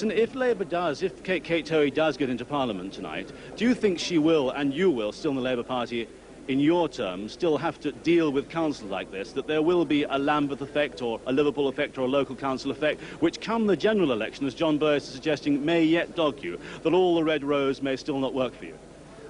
Brixton, if Labour does, if Kate Hoey does get into Parliament tonight, do you think she will, and you will, still in the Labour Party, in your terms, still have to deal with councils like this, that there will be a Lambeth effect or a Liverpool effect or a local council effect, which come the general election, as John Burris is suggesting, may yet dog you, that all the red rows may still not work for you?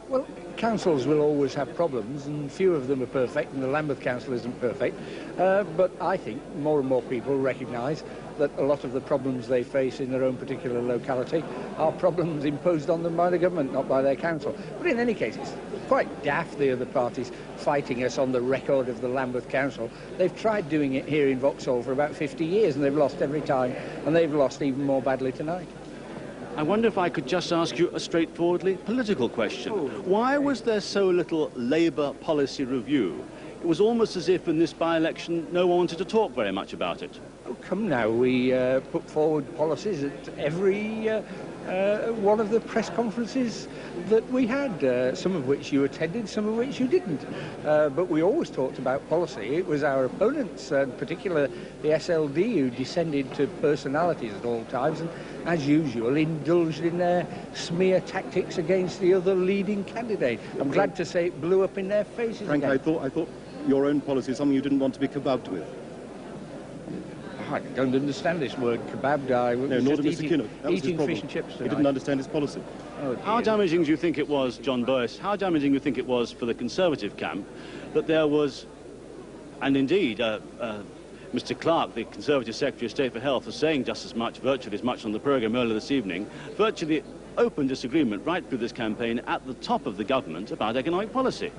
Well, councils will always have problems, and few of them are perfect, and the Lambeth Council isn't perfect. But I think more and more people recognise that a lot of the problems they face in their own particular locality are problems imposed on them by the government, not by their council. But in any case, it's quite daft, the other parties fighting us on the record of the Lambeth Council. They've tried doing it here in Vauxhall for about 50 years, and they've lost every time, and they've lost even more badly tonight. I wonder if I could just ask you a straightforwardly political question. Why was there so little Labour policy review? It was almost as if in this by-election no one wanted to talk very much about it. Oh, come now, we put forward policies at every one of the press conferences that we had, some of which you attended, some of which you didn't. But we always talked about policy. It was our opponents, in particular the SLD, who descended to personalities at all times and, as usual, indulged in their smear tactics against the other leading candidate. I'm glad to say it blew up in their faces. Frank, again. I thought your own policy is something you didn't want to be kebabbed with. I don't understand this word, kebabbed. No, nor did Mr. Kinnock. Eating fish and chips tonight. He didn't understand his policy. Oh, how damaging do you think it was, John Burris, how damaging do you think it was for the Conservative camp that there was, and indeed, Mr. Clark, the Conservative Secretary of State for Health, was saying just as much, virtually as much on the programme earlier this evening, virtually open disagreement right through this campaign at the top of the government about economic policy?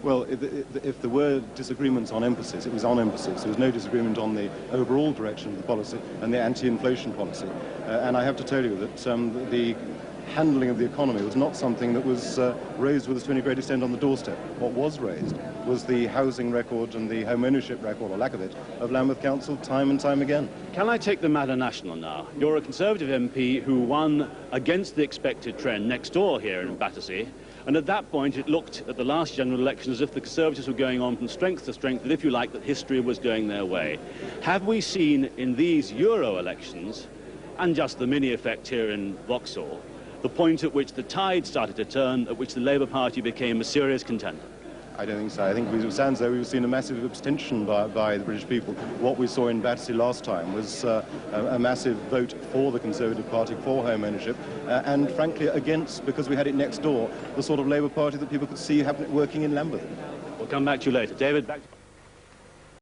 Well, if there were disagreements on emphasis, it was on emphasis. There was no disagreement on the overall direction of the policy and the anti-inflation policy. And I have to tell you that the handling of the economy was not something that was raised with us to any great extent on the doorstep. What was raised was the housing record and the home ownership record, or lack of it, of Lambeth Council time and time again. Can I take the matter national now? You're a Conservative MP who won against the expected trend next door here in Battersea. And at that point, it looked at the last general election as if the Conservatives were going on from strength to strength, and if you like, that history was going their way. Have we seen in these Euro elections, and just the mini effect here in Vauxhall, the point at which the tide started to turn, at which the Labour Party became a serious contender? I don't think so. I think it sounds though we've seen a massive abstention by the British people. What we saw in Battersea last time was a massive vote for the Conservative Party, for home ownership, and frankly against, because we had it next door, the sort of Labour Party that people could see working in Lambeth. We'll come back to you later. David, back to